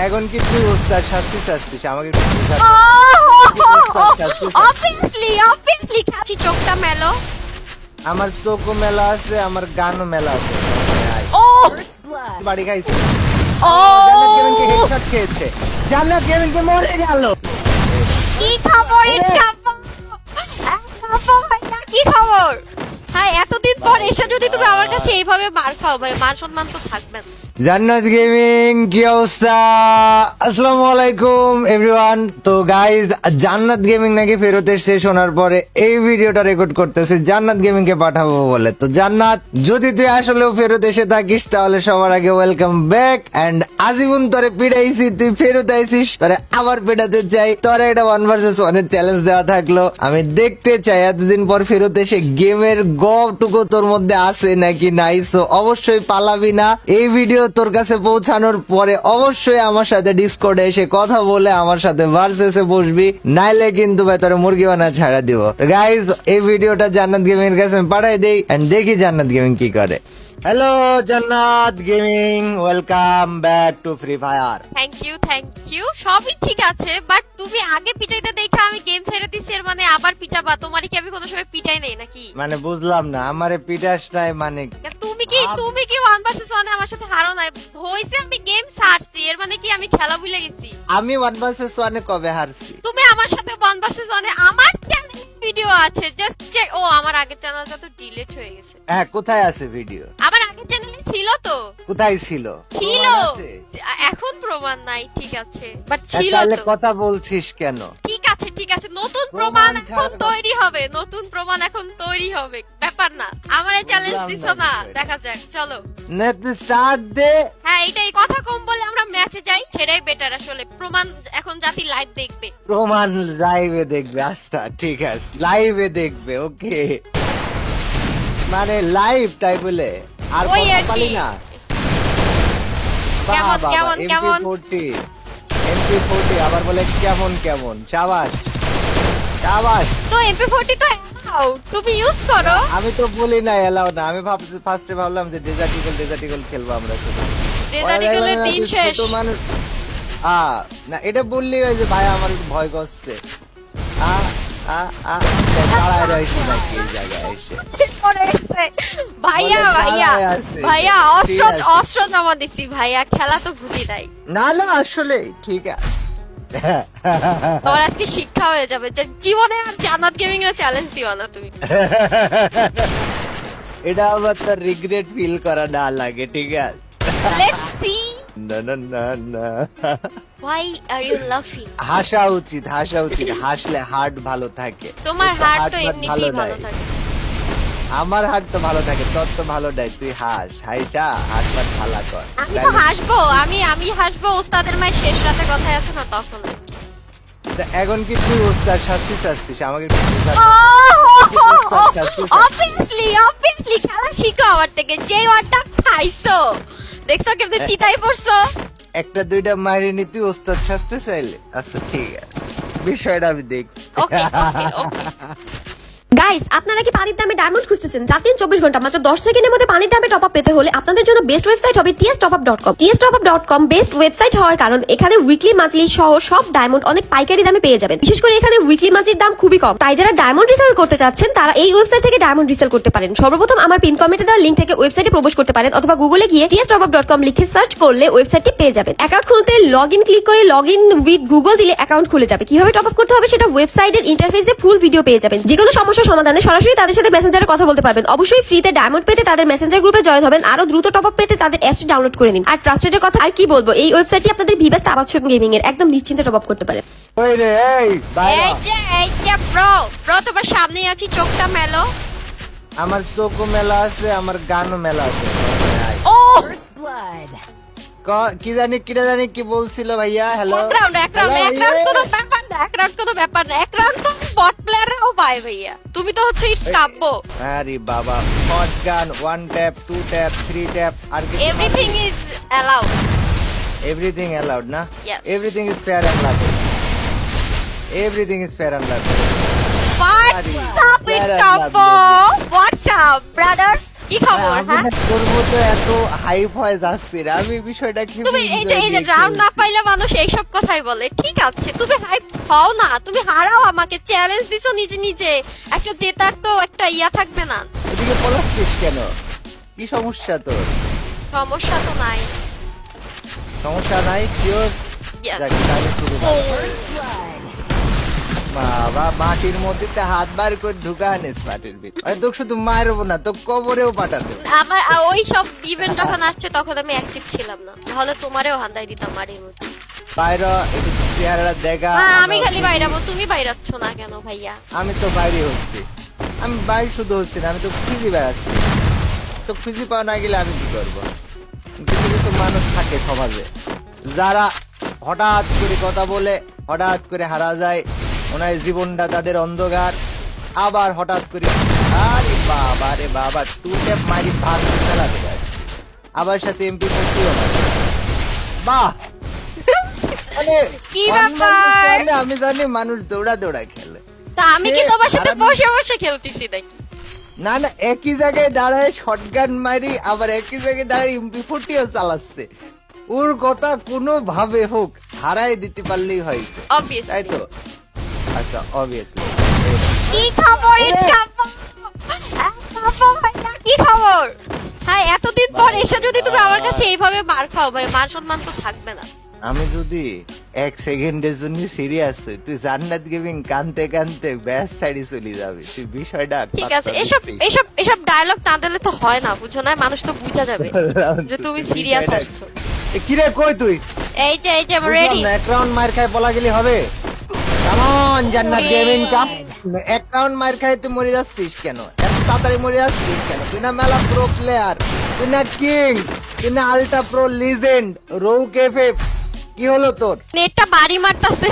এখন কি তুই ওস্তাদ শাস্তি চাচ্ছিস আমাকে একটু বোঝা? অবভিয়াসলি খাচ্ছি, চোখটা মেলো। আমার চোখও মেলা আছে, আমার গানও মেলা আছে। ও বাড়ি খাইছে। ও জান্নাত গেমিং কে হেডশট খেয়েছে। জান্নাত গেমিং কে মরে গেল। কি খবর? ইটস কাপড় ভাইয়া, কি খবর? হ্যাঁ, এতদিন পর এসে যদি তুমি আমার কাছে এইভাবে মার খাও ভাই, মান সম্মান তো থাকবে না। জান্নাত গেমিং কি অবস্থা? আসসালামু আলাইকুম এভরিওয়ান। তো গাইস, জান্নাত গেমিং নাকি ফেরত এসেছে শোনার পরে এই ভিডিওটা রেকর্ড করতেছে জান্নাত গেমিং কে পাঠাবো বলে। তো জান্নাত, যদি তুই আসলেও ফেরত এসে থাকিস তাহলে সবার আগে ওয়েলকাম ব্যাক। এন্ড আজীবন তোরে পিড়াইছি, তুই ফেরত আইছিস, তোরে আবার পেটাতে চাই। তোরে এটা 1 vs 1 এর চ্যালেঞ্জ দেওয়া থাকলো, আমি দেখতে চাই এতদিন পর ফেরত এসে গেমের গটুকু তোর মধ্যে আছে নাকি নাই। সো অবশ্যই পালাবি না। এই ভিডিও তোর কাছে পৌঁছানোর পরে অবশ্যই আমার সাথে ডিসকর্ডে এসে কথা বলে আমার সাথে ভার্সেসে বসবি, নাইলে কিন্তু ভেতরে মুরগি বানা ছাড়া দিব। গাইজ, এই ভিডিওটা জান্নাত গেমিং এর কাছে পাঠাই দেই এন্ড দেখি জান্নাত গেমিং কি করে। Hello Jannat gaming, welcome back to Free Fire. Thank you, সবই ঠিক আছে, বাট তুমি আগে পিটাইতে দেখে আমি গেম ছেড়ে দিছি, এর মানে আবার পিটাবা? তোমারই কি আমি কোনো সময় পিটাই নেই নাকি? মানে বুঝলাম না, আমারে পিটাস নাই মানে? তুমি কি 1 vs 1 আমার সাথে হারো নাই? হইছে আমি গেম ছাড়ছি, এর মানে কি আমি খেলা ভুলে গেছি? আমি 1 vs 1 এ কবে হারছি? তুমি আমার সাথে 1 vs 1 এ, আমার চ্যানেলে ভিডিও আছে, জাস্ট চেক। ও, আমার আগের চ্যানেলটা তো ডিলিট হয়ে গেছে। হ্যাঁ, কোথায় আছে ভিডিও? আমার আগের চ্যানেলে ছিল তো। কোথায় ছিল? ছিল, প্রমাণ আছে? এখন প্রমাণ নাই, ঠিক আছে, বাট ছিল তাহলে তো। কথা বলছিস কেন? ঠিক আছে, নতুন প্রমাণ প্রমাণ এখন ছাড়া- তৈরি হবে, নতুন প্রমাণ এখন তৈরি হবে, ব্যাপার না। আমারে চ্যালেঞ্জ বুঝলাম দিছো না না, বিষয়টা। দেখা যাক, চলো। নেট স্টার্ট দে। হ্যাঁ, এটাই কথা কম বলে আমরা ম্যাচে যাই, সেটাই বেটার আসলে। প্রমাণ এখন জাতি লাইভ দেখবে। প্রমাণ লাইভে দেখবে? আচ্ছা ঠিক আছে, লাইভে দেখবে, ওকে। মানে লাইভ তাই বলে আর ওই কথা আর কি। পালি না? কেমন, বাহ, কেমন, বাহ, কেমন? MP40 আবার বলে কেমন কেমন। শাবাশ শাবাশ। তো MP40 তো out, তুমি ইউজ করো। আমি তো বলি না এলাও না, আমি ফার্স্টে ভাবলাম যে ডেজার্টিকল খেলবো আমরা শুধু। ডেজার্ট ইগলের দিন শেষ। ছোট মানুষ না, এটা বললি ওই যে ভাই আমার একটু ভয় করছে। দাঁড়ায় রয়েছি নাকি এই জায়গায় এসে? ভাইয়া বলে ভাইয়া দাঁড়ায় আছে। ভাইয়া, ঠিক আছে। অস্ত্র জমা দিছি ভাইয়া, খেলা তো ভুলি নাই। না না, আসলে ঠিক আছে। তোমার আজকে শিক্ষা হয়ে যাবে যে জীবনে আর জান্নাত গেমিং এর চ্যালেঞ্জ দিও না তুমি। এটা আবার তোর রিগ্রেট ফিল করা না লাগে, ঠিক আছে? Let's see. না না না না, Why are you laughing? হাসা উচিত, হাসলে হার্ট ভালো থাকে। তোমার তোর হার্ট তো হার্ট এমনিতেই ভালো দেয়। থাকে। আমার হার্ট তো ভালো থাকে, তোর তো ভালো দেয়। তুই হাইটা হার্ট ভালো কর। আমি তো হাসবো, আমি হাসবো ওস্তাদের মায়ের শেষ রাতে কথায় আছে না, তখন। এখন কি তুই ওস্তাদ শাস্তি চাচ্ছিস আমাকে একটু বোঝা? অবভিয়াসলি খেলা শিখো আমার থেকে, যে ওয়ার্ডটা খাইছো দেখছো কেমনে চিতাই পড়ছো। একটা দুইটা মারিনি তুই ওস্তাদ শাস্তি চাইলে? আচ্ছা ঠিক আছে, বিষয়টা আমি দেখছি। ওকে ওকে। গাইস, আপনারা কি পানির দামে ডায়মন্ড খুঁজতেছেন? রাতে 24 ঘন্টা মাত্র 10 সেকেন্ডের মধ্যে পানির দামে টপ আপ পেতে হলে আপনাদের জন্য বেস্ট ওয়েবসাইট হবে tstopup.com। tstopup.com বেস্ট ওয়েবসাইট হওয়ার কারণ এখানে উইকলি মান্থলি সহ সব ডায়মন্ড অনেক পাইকারি দামে পেয়ে যাবেন। বিশেষ করে এখানে উইকলি মান্থলির দাম খুবই কম, তাই যারা ডায়মন্ড রিসেল করতে চাচ্ছেন তারা এই ওয়েবসাইট থেকে ডায়মন্ড রিসেল করতে পারেন। সর্বপ্রথম আমার পিন কমেন্টে দেওয়া লিংক থেকে ওয়েবসাইটে প্রবেশ করতে পারেন, অথবা গুগলে গিয়ে tstopup.com লিখে সার্চ করলে ওয়েবসাইটটি পেয়ে যাবেন। অ্যাকাউন্ট খুলতে লগইন ক্লিক করে লগইন উইথ গুগল দিলে অ্যাকাউন্ট খুলে যাবে। কিভাবে টপ আপ করতে হবে সেটা ওয়েবসাইটের ইন্টারফেসে ফুল ভিডিও পেয়ে যাবেন। যে কোনো সমস্যার সমাধানে সরাসরি তাদের সাথে মেসেঞ্জারে কথা বলতে পারবেন। অবশ্যই ফ্রিতে ডায়মন্ড পেতে তাদের মেসেঞ্জার গ্রুপে জয়েন হবেন। আরো দ্রুত টপ আপ পেতে তাদের অ্যাপস ডাউনলোড করে নিন। আর ট্রাস্টেডের কথা আর কি বলবো, এই ওয়েবসাইটটি আপনাদের ভিভাস তাবাচ্চুম গেমিং এর, একদম নিশ্চিন্তে টপ আপ করতে পারেন। ওই রে, এই বাইরে। এই যে ব্রো তোমার সামনেই আছি, চোখটা মেলো। আমার চোখও মেলা আছে, আমার গানও মেলা আছে। ও কি জানি কি বলছিল ভাইয়া? হ্যালো, এক রাউন্ড কোনো ব্যাপার না, এক রাউন্ড তো বট প্লেয়াররাও পায় ভাইয়া। তুমি তো হচ্ছে ইটস কাব্য। আরে বাবা, শটগান 1 ট্যাপ 2 ট্যাপ 3 ট্যাপ আর কি? Everything is allowed. Everything allowed না? Yes. Everything is fair and love. Everything is fair and love. What's up, it's Kambo? What's up, brother? কি খবর আমি হ্যাঁ না করবো তো এত হাইপ হয়ে যাচ্ছে রে। আমি বিষয়টা খেয়ে তুমি এই যে রাউন্ড না পাইলে মানুষ এইসব কথাই বলে। ঠিক আছে তুমি হাইপ হও না, তুমি হারাও, আমাকে চ্যালেঞ্জ দিছো নিজে নিজে, একটা জেতার তো একটা ইয়া থাকবে না। এদিকে পলাচ্ছিস কেন? কি সমস্যা তোর? সমস্যা তো নাই। সমস্যা নাই শিওর? Yes. তাহলে শুরু কর। বাবা মাটির মধ্যে তে হাত বার করে ঢুকা আনিস মাটির ভিতরে। আরে তোকে শুধু মারবো না, তো কবরেও পাঠাতে। আমার ওই সব ইভেন্ট যখন আসছে তখন আমি অ্যাক্টিভ ছিলাম না, তাহলে তোমারেও হান্দাই দিতাম মারির মধ্যে। বাইরে একটু চেহারা দেখা। আমি খালি বাইরাবো, তুমি বাইরাচ্ছ না কেন ভাইয়া? আমি তো বাইরে হচ্ছি। আমি বাইরে শুধু হচ্ছি না, আমি তো খুঁজি বেড়াচ্ছি। তো খুঁজি পাওয়া না গেলে আমি কি করবো? কিছু কিছু মানুষ থাকে সমাজে যারা হঠাৎ করে কথা বলে হঠাৎ করে হারা যায়, ওনার জীবনটা তাদের অন্ধকার। আবার হঠাৎ করে আরে বাবা রে বাবা, টু ট্যাপ মারি ভাগ চালাতে পারে। আবার সাথে এমপি করতেও না। বাহ, মানে কি অন্য ব্যাপার? সামনে আমি জানি মানুষ দৌড়া দৌড়া খেলে। তা আমি কি তোমার সাথে বসে বসে খেলতেছি নাকি? না না, একই জায়গায় দাঁড়ায় শটগান মারি, আবার একই জায়গায় দাঁড়ায় এমপি 40 চালাচ্ছে। ওর কথা কোনো ভাবে হোক হারাই দিতে পারলেই হয়েছে, তাই অবভিয়াসলি। তো? আচ্ছা অবভিয়াসলি। কি খবর ইটস কাপো? কাপো ভাইয়া কি খবর? হ্যাঁ এতদিন পর এসে যদি তুমি আমার কাছে এইভাবে মার খাও ভাই, মান সম্মান তো থাকবে না। আমি যদি 1 সেকেন্ডের জন্য সিরিয়াস হই, তুই জান্নাত গেমিং কানতে কানতে ব্যাস সাইডে চলে যাবে। তুই বিষয়টা ঠিক আছে, এসব ডায়লগ না দিলে তো হয় না, বুঝো না? মানুষ তো বুঝা যাবে যে তুমি সিরিয়াস আছো। কিরে কই তুই? এই যে রেডি। এক রাউন্ড মার খাই বলা গেলি হবে? কেমন জান্নাত ওরে। Gaming cup? এক রাউন্ড মার খাই তুই মরে যাচ্ছিস কেন? এত তাড়াতাড়ি মরে যাচ্ছিস কেন? তুই না মেলা প্রো প্লেয়ার, তুই না কিং, তুই না আলট্রা প্রো লিজেন্ড, রৌ কেফে। কি হলো তোর? নেটটা বাড়ি মারতাছে।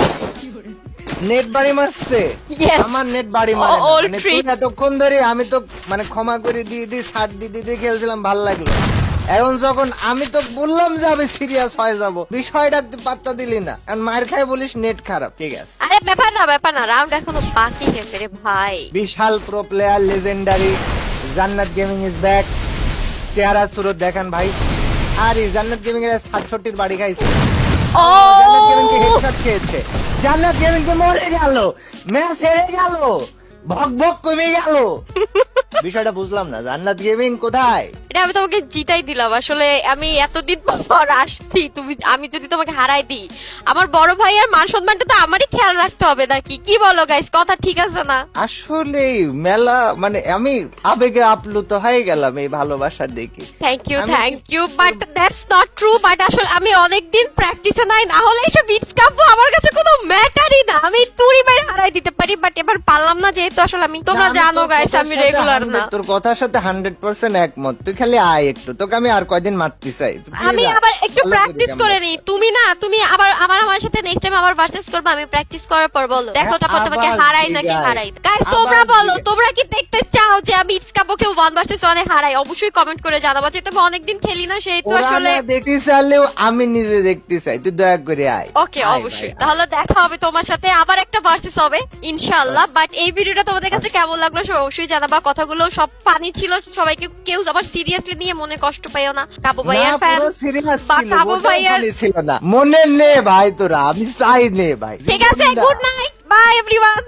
নেট বাড়ি মারছে? Yes. আমার নেট বাড়ি মারে না। All মানে তুই trick. এতক্ষণ ধরে আমি তো মানে ক্ষমা করে দিয়ে ছাড় দিয়ে খেলছিলাম, ভাল লাগলো। এখন যখন আমি তো বললাম যে আমি সিরিয়াস হয়ে যাব, বিষয়টা তুই পাত্তা দিলি না। এখন মার খাই বলিস নেট খারাপ। ঠিক আছে, আরে ব্যাপার না, রাউন্ড এখনো বাকি হে মেরে ভাই। বিশাল প্রো প্লেয়ার লেজেন্ডারি জান্নাত গেমিং ইজ ব্যাক। চেহারা সুরত দেখান ভাই। আর এই জান্নাত গেমিং এর 67 বাড়ি খাইছে। ও জান্নাত গেমিং কে হেডশট খেয়েছে। জান্নাত গেমিং কে মরে গেল, ম্যাচ হেরে গেল, ভক ভক কমে গেল। বিষয়টা বুঝলাম না, জান্নাত গেমিং কোথায়? এটা আমি তোমাকে জিতাই দিলাম। আসলে আমি এতদিন পর আসছি, আমি যদি তোমাকে হারাই দিই, আমার বড় ভাইয়ের মান সম্মানটা তো আমারই খেয়াল রাখতে হবে নাকি? কি বলো গাইস, কথা ঠিক আছে না? আসলে মেলা মানে আমি আবেগে আপ্লুত হয়ে গেলাম এই ভালোবাসা দেখে। থ্যাংক আমি you but that's not true. But আসলে আমি অনেকদিন প্র্যাকটিসে নাই, না হলে এসব বিটস কাপো আমার কাছে কোনো ম্যাটারই না। আমি তুড়ি মেরে হারাই দিতে পারি, বাট এবার পারলাম না, যেহেতু আসলে আমি, তোমরা আমি জানো তোর গাইস কথার আমি সাথে রেগুলার না। তোর কথার সাথে 100% একমত। তুই খালি আয় একটু, তোকে আমি আর কয়দিন মারতে চাই। তুই please আমি আয়। আবার একটু ভালো প্র্যাকটিস করি করে আমরা। নিই। তুমি আবার আমার সাথে নেক্সট টাইম আবার ভার্সেস করবে, আমি প্র্যাকটিস করার পর বলো, দেখো তারপর তোমাকে আবার হারাই ঠিক নাকি আছে। হারাই। গাইস আবার তোমরা বলো, ঠিক আছে। তোমরা কি দেখতে চাও যে আমি ইটস কাপোকে 1 ভার্সেস 1 এ হারাই? অবশ্যই কমেন্ট করে জানাবা, যেহেতু আমি অনেকদিন খেলি না, সেই তো ওরা আসলে। না দেখতে চাইলেও আমি নিজে দেখতে চাই, তুই দয়া করে আয়। ওকে আয় অবশ্যই, ভাই, আয়। তাহলে দেখা হবে তোমার সাথে, আবার একটা ভার্সেস হবে ইনশাআল্লাহ। বাট এই ভিডিওটা তোমাদের কাছে কেমন লাগলো সব অবশ্যই জানাবা। কথাগুলো সব ফানি ছিল, সবাইকে কেউ আবার সিরিয়াসলি নিয়ে মনে কষ্ট পাইও না। কাবু ভাইয়ার না, ফ্যান পুরো serious বা ছিল, কাবু ওটাও ভাইয়ার। funny ছিল না। মনে নে ভাই তোরা, আমি চাই নে ভাই। ঠিক আছে, গুড নাইট, বাই এভরিওয়ান।